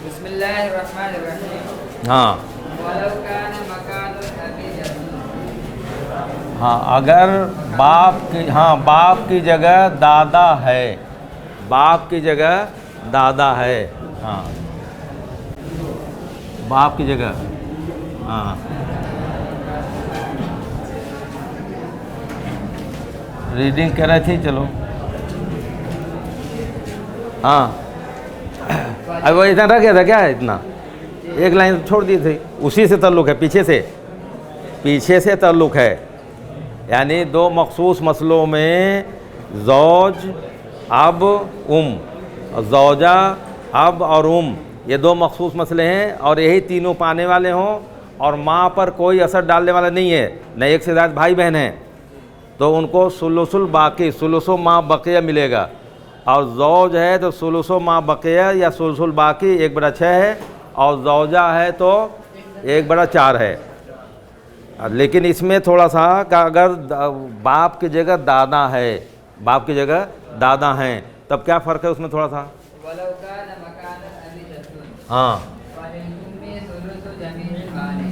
बिस्मिल्लाहिर्रहमानिर्रहीम। हाँ वलौ कान मकानुल अबी जद्दुन। हाँ, अगर बाप की जगह दादा है, बाप की जगह दादा है। हाँ, बाप की जगह। हाँ, रीडिंग कर रही थी, चलो। हाँ, अब वो इतना रह गया था क्या? इतना एक लाइन छोड़ दी थी, उसी से ताल्लुक़ है, पीछे से ताल्लुक़ है। यानी दो मखसूस मसलों में ज़ौज, अब, ज़ौजा, अब और ये दो मखसूस मसले हैं, और यही तीनों पाने वाले हों और माँ पर कोई असर डालने वाला नहीं है, न एक से ज़्यादा भाई बहन हैं, तो उनको सुलुसुल बाकी, सुलुसो माँ बक़िया मिलेगा। और ज़ौज है तो सुलुसो माँ बक़िया या सुलुसुल बाकी 1/6 है, और ज़ौजा है तो 1/4 है। लेकिन इसमें थोड़ा सा का अगर बाप की जगह दादा है, बाप की जगह दादा हैं, तब क्या फ़र्क है उसमें थोड़ा सा? वलौ कान मकानुल अबी जद्दुन। हाँ, फलिल-उम्मी सुलुसु जमीइल माली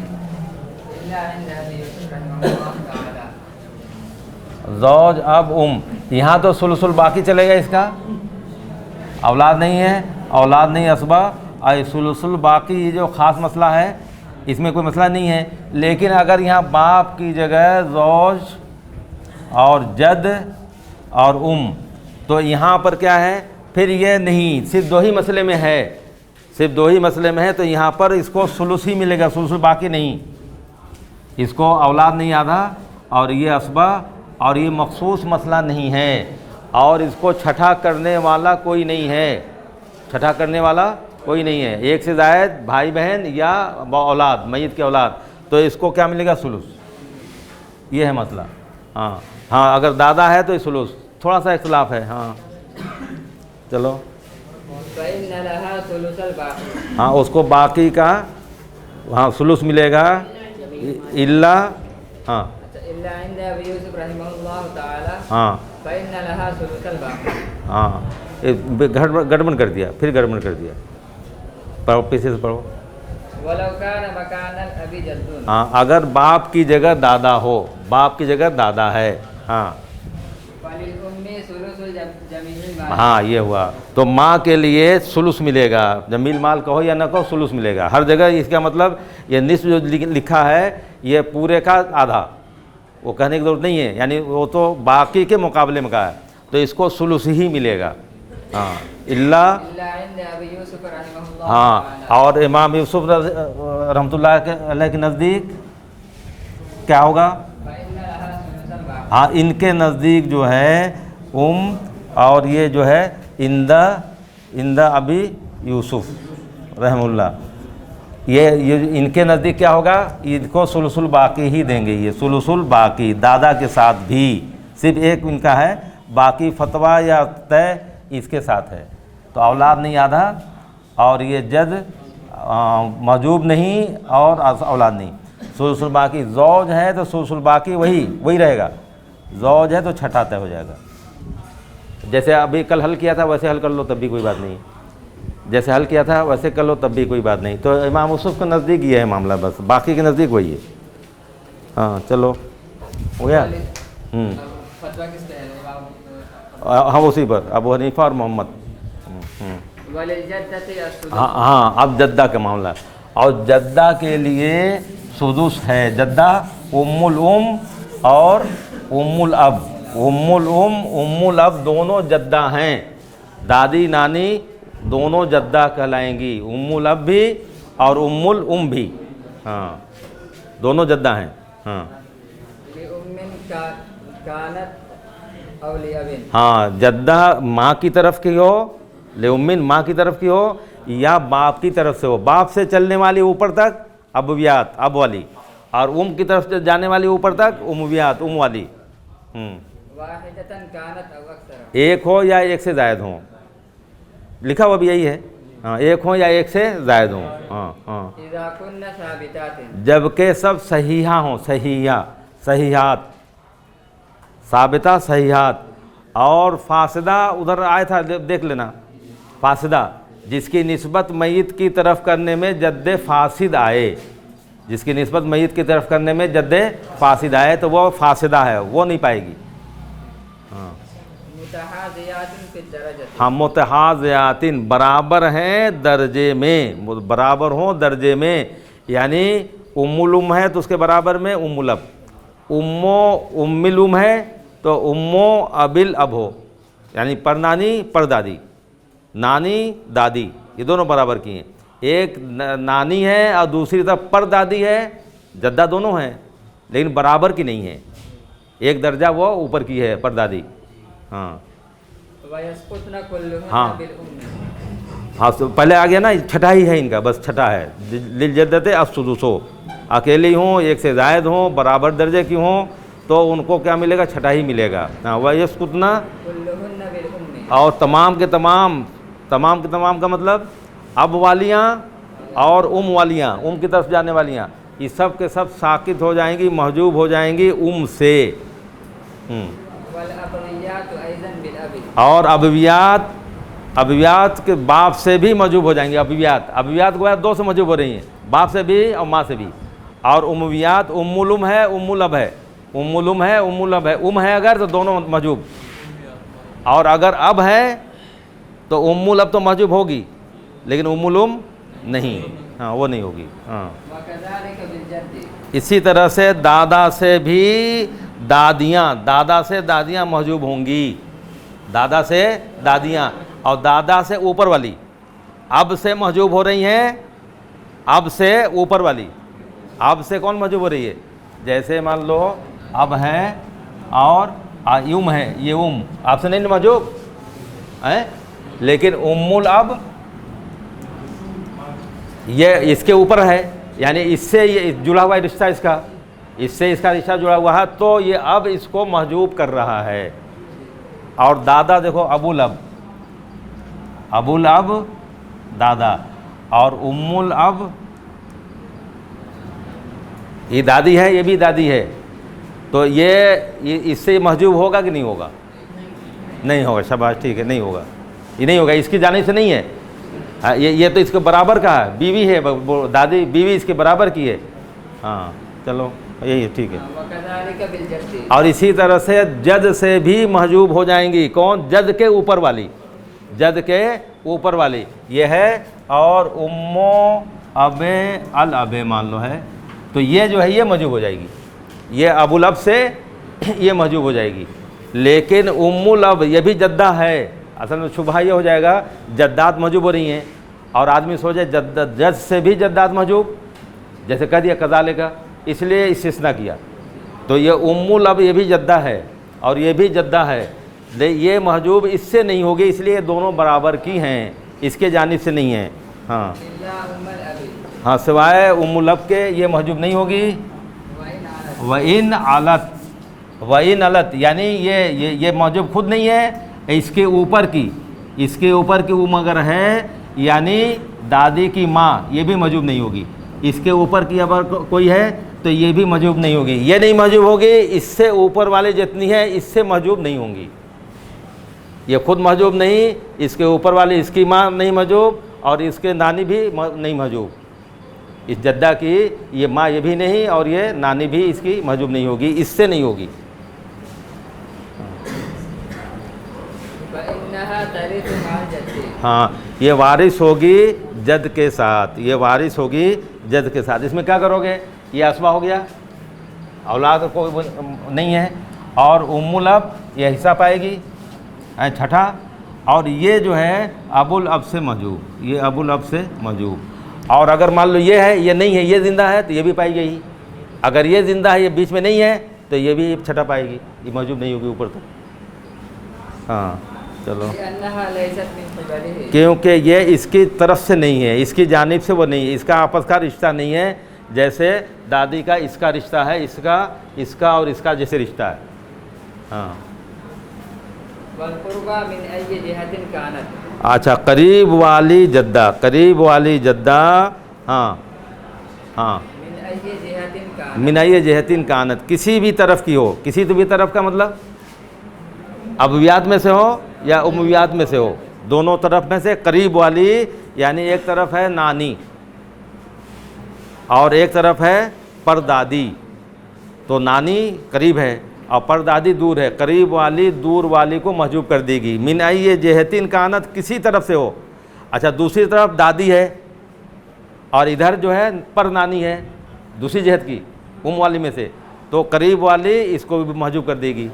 इल्ला इंदा अबी यूसुफ रहमहुल्लाह तआला। ज़ौज, अब, यहाँ तो सुलुसुल बाकी चलेगा, इसका औलाद नहीं है, औलाद नहीं असबा, और सुलुसुल बाकी ये जो ख़ास मसला है, इसमें कोई मसला नहीं है। लेकिन अगर यहाँ बाप की जगह ज़ौज और जद और तो यहाँ पर क्या है? फिर ये नहीं, सिर्फ दो ही मसले में है, सिर्फ दो ही मसले में है, तो यहाँ पर इसको सुलुस ही मिलेगा, सुलुस बाकी नहीं। इसको औलाद नहीं आधा, और ये असबा, और ये मखसूस मसला नहीं है, और इसको छठा करने वाला कोई नहीं है, छठा करने वाला कोई नहीं है, एक से ज़ायद भाई बहन या औलाद, मय्यत के औलाद, तो इसको क्या मिलेगा? सुलुस। ये है मसला। हाँ हाँ, अगर दादा है तो सुलुस, थोड़ा सा इख्तिलाफ है। हाँ चलो। फ़इन्न लहा सुलुसल बाकी। हाँ, उसको बाकी का हाँ सुलुस मिलेगा, इल्ला, हाँ इल्ला इंदा अबी यूसुफ रहमहुल्लाह तआला। हाँ फ़इन्न लहा सुलुसल बाकी। हाँ, गड़बड़ कर दिया, फिर गड़बड़ कर दिया, पढ़ो, पीछे से पढ़ो। वलौ कान मकानुल अबी जद्दुन। हाँ, अगर बाप की जगह दादा हो, बाप की जगह दादा है। हाँ फलिल-उम्मी सुलुसुल जमीइल माली। हाँ, ये हुआ, तो माँ के लिए सुलुस मिलेगा, जमील माल कहो या ना कहो, सुलुस मिलेगा हर जगह। इसका मतलब ये निस्फ जो लिखा है, ये पूरे का आधा, वो कहने की जरूरत नहीं है, यानी वो तो बाकी के मुकाबले में का है, तो इसको सुलुस ही मिलेगा। हाँ, इल्ला, इंदा अबी यूसुफ रहमहुल्लाह हाँ, तआला। और इमाम यूसुफ रहमतुल्लाह अलैह के नज़दीक क्या होगा? फ़इन्न लहा सुलुसल बाकी। हाँ, इनके नज़दीक जो है और ये जो है इंदा अबी यूसुफ रहमुल्लाह, ये इनके नज़दीक क्या होगा? इनको सुलुसुल बाकी ही देंगे, ये सुलुसुल बाकी दादा के साथ भी, सिर्फ एक इनका है, बाकी फतवा या तय इसके साथ है। तो औलाद नहीं आधा, और ये जद मौजूब नहीं, और औलाद नहीं, सुलुसुल बाकी। ज़ौज है तो सुलुसुल बाकी वही रहेगा, ज़ौज है तो छठा तय हो जाएगा। जैसे अभी कल हल किया था वैसे हल कर लो तब भी कोई बात नहीं, जैसे हल किया था वैसे कर लो तब भी कोई बात नहीं। तो इमाम यूसुफ के नज़दीक ये है मामला, बस बाकी के नज़दीक वही है। हाँ चलो, हो गया। फतवा किस पे है? हाँ, उसी पर अबू हनीफा और मोहम्मद। वलिल-जद्दति अस-सुदुस। हाँ हाँ, अब जद्दा का मामला, और जद्दा के लिए सुदुस है। जद्दा उम्मुल और उम्मुल अब, उम्मुल अब दोनों जद्दा हैं, दादी नानी दोनों जद्दा कहलाएंगी, उम्मुल अब भी और उम्मुल भी। हाँ, दोनों जद्दा हैं। हाँ लिउम्मिन कानत औ लिअबिन। हाँ, जद्दा माँ की तरफ की हो, लिउम्मिन माँ की तरफ की हो, या बाप की तरफ से हो, बाप से चलने वाली ऊपर तक अबवियात, अब वाली, और की तरफ से जाने वाली ऊपर तक उमवियात, वाली। वाहिदतन कानत औ अक्सर। एक हो या एक से ज़ायद हो, लिखा हुआ भी यही है। हाँ, एक हो या एक से ज़ायद हो। हाँ हाँ, इज़ा कुन्ना साबितातिन। जबकि सब सहीहा हों, सहीहात, साबिता सहीहात, और फासिदा उधर आया था, देख लेना, फासिदा जिसकी निस्बत मय्यत की तरफ करने में जद्द फासिद आए, जिसकी निस्बत मय्यत की तरफ करने में जद्द फासिद आए तो वो फासिदा है, वो नहीं पाएगी। हाँ मुतहाज़ियातिन फिद दरजत, हाँ मुतहाज़ियातिन बराबर हैं दर्जे में, बराबर हों दर्जे में, यानी उम्मुल उम है तो उसके बराबर में उम्मुल अब, उम्मो उम्मिल उम है तो उम्मो अबिल अब हो, यानी परनानी परदादी, नानी दादी, ये दोनों बराबर की हैं। एक नानी है और दूसरी तरफ परदादी है, जद्दा दोनों हैं लेकिन बराबर की नहीं है, एक दर्जा वो ऊपर की है परदादी। हाँ वयस्कुतना कुल्लुहुन्ना हाँ। बिल उम्म, हाँ तो पहले आ गया ना, छठा ही है इनका, बस छठा है। लिल जद्दते असुदुसो, अकेली हों एक से ज़ायद हों बराबर दर्जे की हों तो उनको क्या मिलेगा, छठा ही मिलेगा। हाँ वयस्कुतना, कुल्लुहुन्ना बिल उम्मी, और तमाम के तमाम का मतलब अब वालियाँ और उम वालियाँ, उम की तरफ जाने वालियाँ, ये सब के सब साकित हो जाएंगी, महजूब हो जाएंगी उम से। वल अबवियातु अयज़न बिल अबी, और अबवियात के बाप से भी मजूब हो जाएंगे। अबवियात गोया दो से मजूब हो रही हैं, बाप से भी और माँ से भी। और उम्वियात उम्मुल उम है उम्मुल अब है, उम्मुल उम है उम्मुल अब है, उम है अगर तो दोनों मजूब, और अगर अब है तो उम्मुल अब तो मजूब होगी लेकिन उम्मुल उम नहीं, हाँ वो नहीं होगी। हाँ वकज़ालिका बिल जद्दी, इसी तरह से दादा से भी दादियाँ मौजूब होंगी, दादा से दादियाँ, और दादा से ऊपर वाली अब से मौजूब हो रही हैं, अब से ऊपर वाली, अब से कौन मौजूब हो रही है, जैसे मान लो अब है और उम है, ये उम आपसे नहीं मौजूब है, लेकिन उम्मुल अब ये इसके ऊपर है, यानी इससे ये जुड़ा हुआ रिश्ता, इससे इसका रिश्ता जुड़ा हुआ है तो ये अब इसको महजूब कर रहा है। और दादा देखो अबुल अब दादा, और उम्मुल अब ये दादी है, ये भी दादी है, तो ये इससे महजूब होगा कि नहीं होगा, नहीं होगा, शाबाश ठीक है, नहीं होगा, ये नहीं होगा, इसकी जानिब से नहीं है। हाँ ये तो इसके बराबर का है, बीवी है, दादी बीवी इसके बराबर की है। हाँ चलो यही है, ठीक है। वकज़ालिका बिल जद्दी, और इसी तरह से जद से भी महजूब हो जाएंगी, कौन, जद के ऊपर वाली, जद के ऊपर वाली ये है, और उम्मो अबे अल अबे मान लो है, तो ये जो है ये महजूब हो जाएगी, ये अबुल अब से ये महजूब हो जाएगी। लेकिन उम्मुल अब ये भी जद्दा है, असल में शुबहा ये हो जाएगा जद्दात महजूब हो रही हैं, और आदमी सोचे जद से भी जद्दात महजूब, जैसे कह दिया कज़ालिका, इसलिए इस्तिस्ना किया, तो ये उम्मुल अब ये भी जद्दा है और ये भी जद्दा है, ये महजूब इससे नहीं होगी, इसलिए दोनों बराबर की हैं, इसके जानिब से नहीं है। हाँ इल्ला उम्मल अबी, हाँ सिवाय उम्मुल अब के ये महजूब नहीं होगी। वइन आलत, व इन अलत यानी ये महजूब खुद नहीं है, इसके ऊपर की उम अगर है, यानी दादी की माँ, ये भी महजूब नहीं होगी, इसके ऊपर की अगर कोई है तो ये भी महजूब नहीं होगी, ये नहीं महजूब होगी, इससे ऊपर वाले जितनी है इससे महजूब नहीं होंगी, ये खुद महजूब नहीं, इसके ऊपर वाले इसकी माँ नहीं महजूब, और इसके नानी भी नहीं महजूब, इस जद्दा की ये माँ ये भी नहीं, और ये नानी भी इसकी महजूब नहीं होगी, इससे नहीं होगी। फइन्नहा तरिथु माल जद्दी, हाँ ये वारिस होगी जद के साथ, ये वारिस होगी जद के साथ। इसमें क्या करोगे, ये असबा हो गया, औलाद कोई नहीं है, और उम्मुल अब ये हिस्सा पाएगी छठा, और ये जो है अबुल अब से मौजूब, ये अबुल अब से मौजूब। और अगर मान लो ये है, ये नहीं है, ये ज़िंदा है तो ये भी पाएगी ही, अगर ये ज़िंदा है ये बीच में नहीं है तो ये भी छठा पाएगी, ये मौजूद नहीं होगी ऊपर तक। हाँ चलो, लिअन्नहा लैसत मिन क़िबलिही, क्योंकि ये इसकी तरफ से नहीं है, इसकी जानिब से वो नहीं है, इसका आपस का रिश्ता नहीं है, जैसे दादी का इसका रिश्ता है, इसका और इसका जैसे रिश्ता है। हाँ वल क़ुरबा मिन अय्यि जिहतिन कानत, अच्छा, करीब वाली जद्दा, हाँ हाँ, मिन अय्यि जिहतिन कानत, मिनाइय जहतिन कानत, किसी भी तरफ की हो, किसी भी तरफ का मतलब अबवियात में से हो या उम्वियात में से हो, दोनों तरफ में से करीब वाली यानी एक तरफ है नानी और एक तरफ है परदादी। तो नानी करीब है और परदादी दूर है। करीब वाली दूर वाली को महजूब कर देगी। मिन आई जेहतिन कानत, किसी तरफ से हो। अच्छा, दूसरी तरफ दादी है और इधर जो है पर नानी है दूसरी जहत की, वाली में से, तो करीब वाली इसको भी महजूब कर देगी।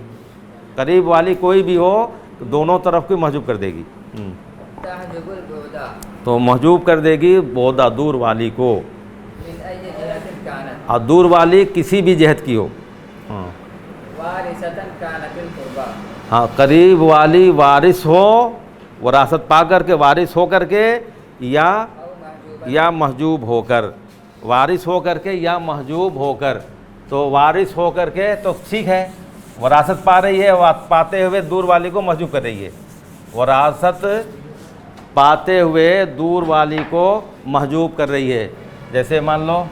करीब वाली कोई भी हो तो दोनों तरफ की महजूब कर देगी। तहजुबुल बुदा तो महजूब कर देगी बोदा, दूर वाली को। मिन अय्य जिहतिन कानत, और दूर वाली किसी भी जहत की हो। हाँ वारिसतन कानतिल कुर्बा, हाँ, करीब वाली वारिस हो, वरासत पा करके, वारिस हो करके या महजूब होकर। वारिस हो करके या महजूब होकर। तो वारिस हो करके तो ठीक है, वरासत पा रही है, पाते हुए दूर वाली को महजूब कर रही है। वरासत पाते हुए दूर वाली को महजूब कर रही है। जैसे मान लो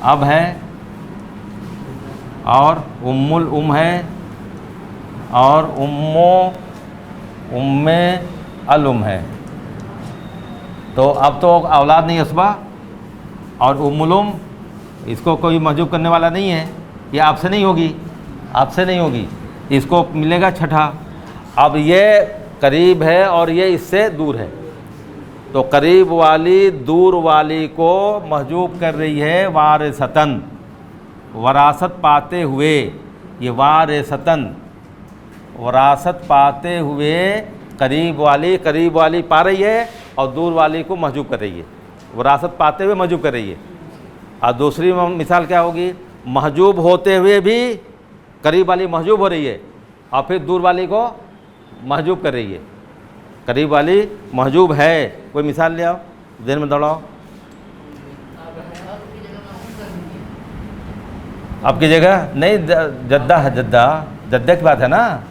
अब है और उम्मुल उम है और उम्मे अल उम है। तो अब तो औलाद नहीं असबा और उम्मुल उम, इसको कोई महजूब करने वाला नहीं है। ये आपसे नहीं होगी, आपसे नहीं होगी, इसको मिलेगा छठा। अब ये करीब है और ये इससे दूर है, तो करीब वाली दूर वाली को महजूब कर रही है वारिसतन, वरासत पाते हुए। ये वारिसतन, वरासत पाते हुए करीब वाली पा रही है और दूर वाली को महजूब कर रही है। वरासत पाते हुए महजूब कर रही है। और दूसरी मिसाल क्या होगी, महजूब होते हुए भी करीब वाली महजूब हो रही है और फिर दूर वाली को महजूब कर रही है। करीब वाली महजूब है। कोई मिसाल ले आओ, देर में दौड़ाओ। आपकी जगह नहीं, जद्दा है, जद्दा की बात है ना।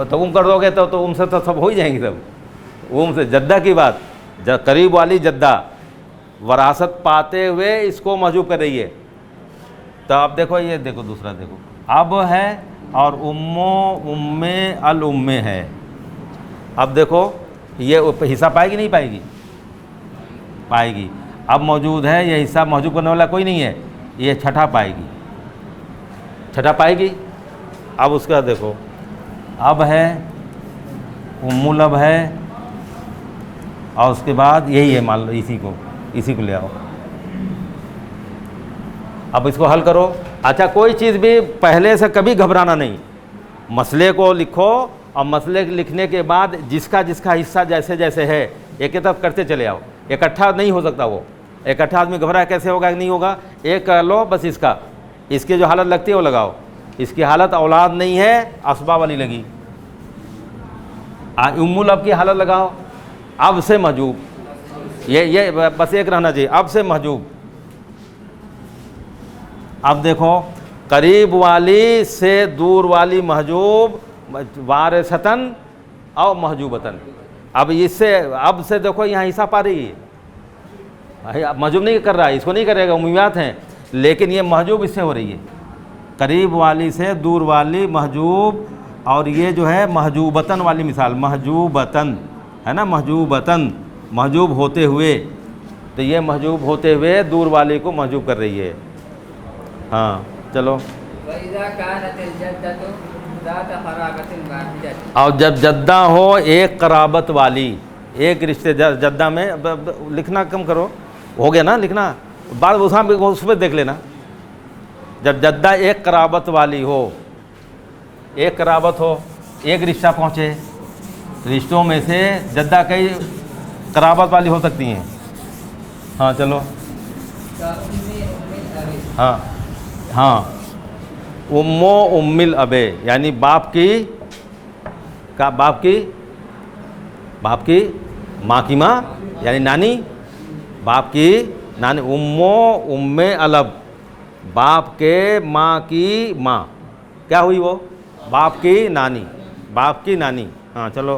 तो उम कर दोगे तो उम से तो सब हो ही जाएंगी सब। उम से जद्दा की बात, करीब वाली जद्दा वरासत पाते हुए इसको महजूब कर रही है। तो अब देखो, ये देखो दूसरा देखो, अब है और उम्मे अल उम्मे है। अब देखो ये हिस्सा पाएगी नहीं पाएगी, पाएगी। अब मौजूद है, ये हिस्सा महजूब करने वाला कोई नहीं है, ये छठा पाएगी, छठा पाएगी। अब उसका देखो, अब है उम्मुल अब है और उसके बाद यही है, मान लो इसी को ले आओ। अब इसको हल करो। अच्छा, कोई चीज़ भी पहले से कभी घबराना नहीं, मसले को लिखो और मसले लिखने के बाद जिसका हिस्सा जैसे जैसे है एक ही तरफ करते चले आओ। इकट्ठा नहीं हो सकता वो, इकट्ठा आदमी घबरा कैसे होगा, नहीं होगा। एक कर लो बस, इसकी जो हालत लगती है वो लगाओ। इसकी हालत औलाद नहीं है, असबा वाली लगी। उम्मुल अब की हालत लगाओ, अब से महजूब, ये बस एक रहना चाहिए, अब से महजूब। अब देखो, करीब वाली से दूर वाली महजूब, वारिसतन और महजूबतन। अब इससे, अब से देखो यहाँ हिस्सा पा रही है, महजूब नहीं कर रहा है, इसको नहीं करेगा, उम्मीयात हैं, लेकिन ये महजूब इससे हो रही है। करीब वाली से दूर वाली महजूब, और ये जो है महजूबतन वाली मिसाल, महजूबतन है ना, महजूबतन, महजूब होते हुए। तो ये महजूब होते हुए दूर वाली को महजूब कर रही है। हाँ चलो। वइज़ा कानतिल जद्दतु ज़ात क़राबतिन वाहिदत, और जब जद्दा हो एक कराबत वाली, एक रिश्ते, जद्दा में लिखना कम करो, हो गया ना लिखना, बाद उस पर देख लेना। जब जद्दा एक कराबत वाली हो, एक कराबत हो, एक रिश्ता पहुँचे, रिश्तों में से जद्दा कई कराबत वाली हो सकती हैं। हाँ चलो। का उम्मी उम्मिल अबी, हाँ, उम्मो उम्मिल अबे, यानी बाप की माँ की माँ, यानी नानी, बाप की नानी। उम्मो उम्मे अलब, बाप के माँ की माँ, क्या हुई वो, बाप की नानी, बाप की नानी। हाँ चलो।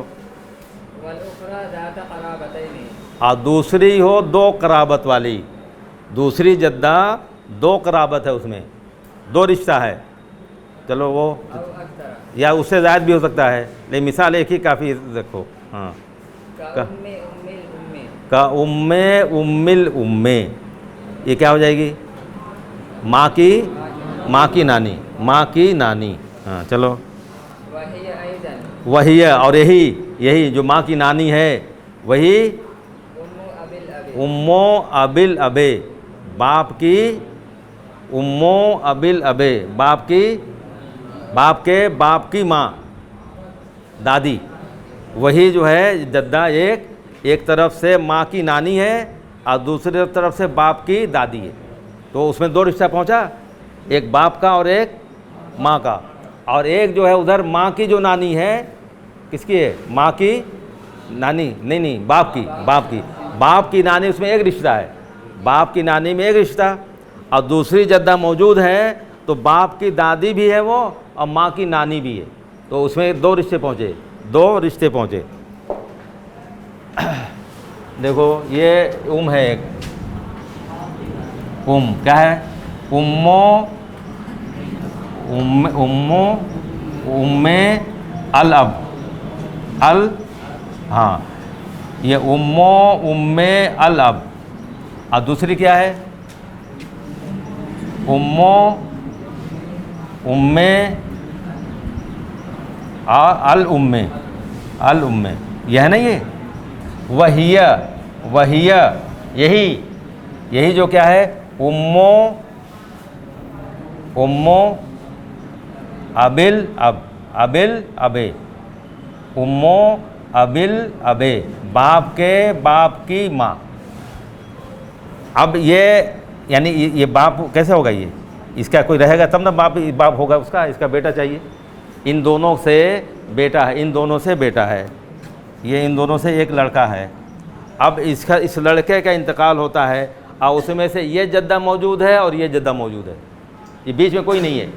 वल उखरा ज़ात क़राबतैनि, और दूसरी हो दो कराबत वाली, दूसरी जद्दा दो कराबत है, उसमें दो रिश्ता है। चलो वो, औ अक्तर, या उससे ज़्यादा भी हो सकता है, लेकिन मिसाल एक ही काफ़ी रखो। हाँ का उम्मे उम्मिल उम्मे का उम्मे उम्मिल उम्मे, ये क्या हो जाएगी? माँ की नानी, माँ की नानी। हाँ चलो। वही अयदन वही है, और यही जो माँ की नानी है वही उम्मु अबिल अबी उम्मो अबिल अबे, बाप की उम्मो अबिल अबे, बाप के बाप की माँ, दादी। वही जो है जद्दा एक तरफ से माँ की नानी है और दूसरी तरफ से बाप की दादी है। तो उसमें दो रिश्ता पहुँचा, एक बाप का और एक माँ का। और एक जो है उधर माँ की जो नानी है, किसकी है? माँ की नानी नहीं, बाप की नानी, उसमें एक रिश्ता है, बाप की नानी में एक रिश्ता। और दूसरी जद्दा मौजूद है तो बाप की दादी भी है वो और माँ की नानी भी है, तो उसमें दो रिश्ते पहुँचे। देखो ये है एक क्या है? उम्मे अल अब हाँ, ये उम्मे अल अब। और दूसरी क्या है? उम्मे अल उम्मे, यह है ना ये? वहिया यही जो क्या है? उम्मो अबिल अबे, उम्मो अबिल अबे, बाप की माँ। अब ये यानी ये बाप कैसे होगा? ये इसका कोई रहेगा तब ना बाप होगा उसका, इसका बेटा चाहिए। इन दोनों से बेटा है, ये इन दोनों से एक लड़का है। अब इस लड़के का इंतकाल होता है और उसमें से ये जद्दा मौजूद है और ये जद्दा मौजूद है, ये बीच में कोई नहीं है।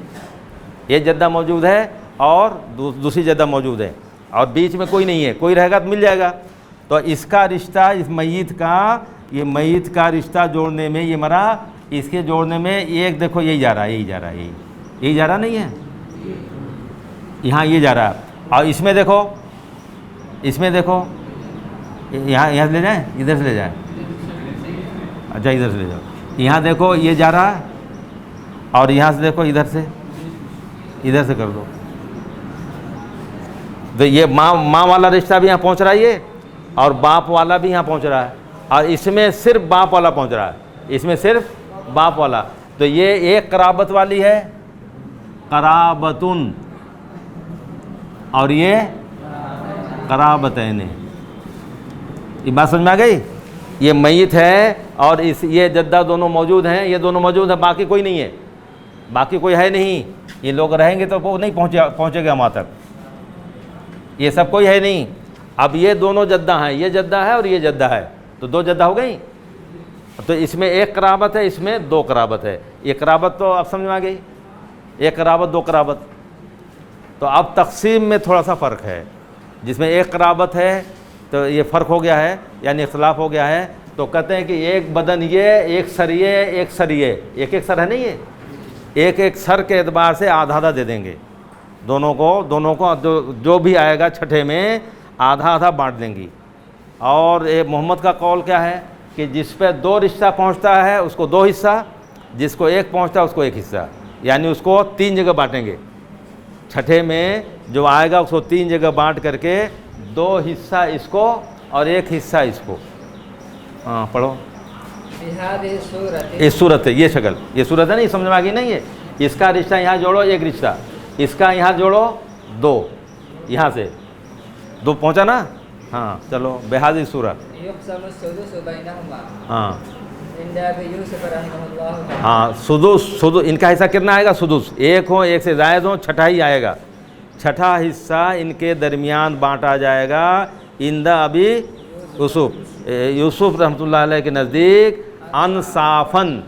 ये जद्दा मौजूद है और दूसरी जद्दा मौजूद है और बीच में कोई नहीं है, कोई रहेगा तो मिल जाएगा। तो इसका रिश्ता, इस मय्यत का रिश्ता जोड़ने में, ये मरा, इसके जोड़ने में एक देखो यही जा रहा नहीं है, यहाँ ये जा रहा है। और इसमें देखो यहाँ से ले जाए, इधर से ले जाए, अच्छा इधर से ले जाओ। यहाँ देखो ये जा रहा है और यहाँ से देखो इधर से कर दो। तो ये माँ वाला रिश्ता भी यहाँ पहुँच रहा है ये, और बाप वाला भी यहाँ पहुँच रहा है, और इसमें सिर्फ बाप वाला पहुँच रहा है, इसमें सिर्फ बाप वाला। तो ये एक कराबत वाली है, कराबतुन, और ये कराबतैन। ये बात समझ में आ गई? ये मय्यत है और ये जद्दा दोनों मौजूद हैं, ये दोनों मौजूद हैं, बाकी कोई नहीं है, बाकी कोई है नहीं। ये लोग रहेंगे तो वो नहीं पहुँचेगा वहाँ तक, ये सब कोई है नहीं। अब ये दोनों जद्दा हैं, ये जद्दा है और ये जद्दा है, तो दो जद्दा हो गई। तो इसमें एक कराबत है, इसमें दो कराबत है। ये कराबत तो अब समझ में आ गई, एक कराबत दो कराबत। तो अब तकसीम में थोड़ा सा फ़र्क है, जिसमें एक कराबत है तो ये फ़र्क हो गया है, यानी इख्तलाफ हो गया है। तो कहते हैं कि एक बदन ये, एक सर ये, एक सर ये, एक सर है नहीं, ये एक सर के एतबार से आधा आधा दे देंगे दोनों को जो भी आएगा छठे में आधा आधा बांट देंगी। और ये मोहम्मद का कौल क्या है कि जिस पे दो रिश्ता पहुंचता है उसको दो हिस्सा, जिसको एक पहुंचता है उसको एक हिस्सा, यानी उसको तीन जगह बांटेंगे। छठे में जो आएगा उसको तीन जगह बांट करके दो हिस्सा इसको और एक हिस्सा इसको। हाँ पढ़ो। ये सूरत है, ये शक्ल, ये सूरत है, नहीं समझ में आ गई? नहीं है, इसका रिश्ता यहाँ जोड़ो एक रिश्ता, इसका यहाँ जोड़ो दो, यहाँ से दो पहुँचा ना। हाँ चलो, बेहाजी सूरत। हाँ सुदुस, इनका हिस्सा कितना आएगा? सुदुस, एक हो, एक से ज़ायद हो, छठा ही आएगा। छठा हिस्सा इनके दरमियान बांटा जाएगा। इंदा अभी यूसुफ रहमतुल्लाह अलैह के नज़दीक अंसाफन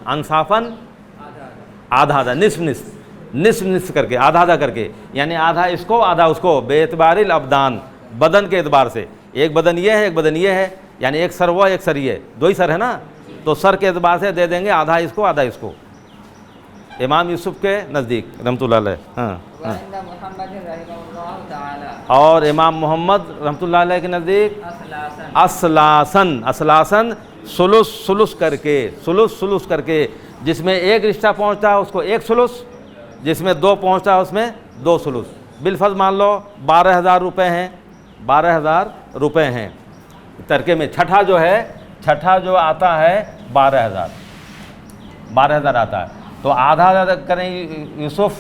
आधा आधा, निस्फ करके, आधा आधा करके, यानी आधा इसको आधा उसको, बेतबारिल अबदान, बदन के एतबार से। एक बदन ये है, एक बदन ये है, यानी एक सर वो, एक सर ये, दो ही सर है ना, तो सर के एतबार से दे देंगे आधा इसको आधा इसको, इमाम यूसुफ के नज़दीक रहमतुल्लाह अलैह। हाँ, हाँ। और इमाम मोहम्मद रहमतुल्लाह अलैह के नज़दीक असलासन, असलासन सुलुस करके, जिसमें एक रिश्ता पहुंचता है उसको एक सुलुस, जिसमें 2 पहुंचता है उसमें 2 सुलुस। बिलफर्ज मान लो 12,000 रुपये हैं, 12,000 रुपये हैं तरके में। छठा जो आता है 12,000 आता है, तो आधा करें यूसुफ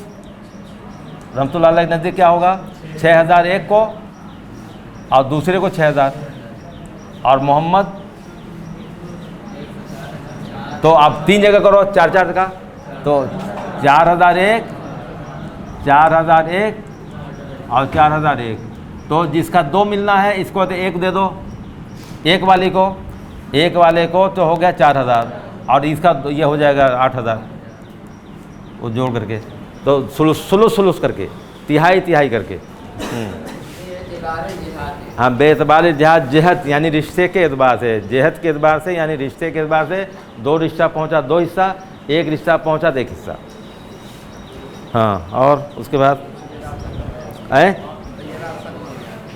रहमतुल्लाह अलैह के नज़दीक क्या होगा, 6,000 एक को और दूसरे को 6,000, और मोहम्मद तो अब 3 जगह करो 4-4 का, तो 4,001 और 4,001। तो जिसका 2 मिलना है इसको तो 1 दे दो, एक वाले को तो हो गया 4,000, और इसका ये हो जाएगा 8,000, वो जोड़ करके, तो सुलुस करके, तिहाई करके। हाँ, बेतबार जिहाद, जेहत यानी रिश्ते के एतबार से, जेहत के एतबार से यानी रिश्ते के एतबार से 2 रिश्ता पहुँचा 2 हिस्सा, 1 रिश्ता पहुँचा 1 हिस्सा। हाँ, और उसके बाद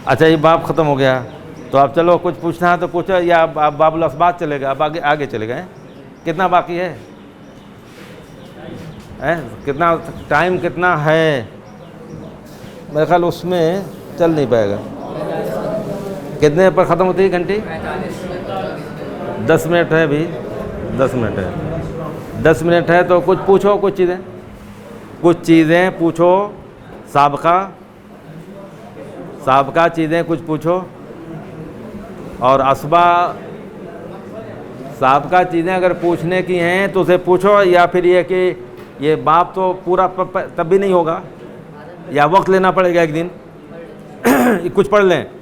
अच्छा ये बाब ख़त्म हो गया, तो अब चलो कुछ पूछना है तो पूछो, या अब बाबुल असबात चलेगा, अब आगे चले गए। कितना बाकी है? कितना टाइम कितना है? मेरे ख्याल उसमें चल नहीं पाएगा। कितने पर ख़त्म होती है घंटी? 10 मिनट है अभी, 10 मिनट है, 10 मिनट है, तो कुछ पूछो, कुछ चीज़ें पूछो, साबका चीज़ें कुछ पूछो, और असबा साबका चीज़ें अगर पूछने की हैं तो उसे पूछो, या फिर ये कि ये बाप तो पूरा तब भी नहीं होगा, या वक्त लेना पड़ेगा एक दिन। कुछ पढ़ लें।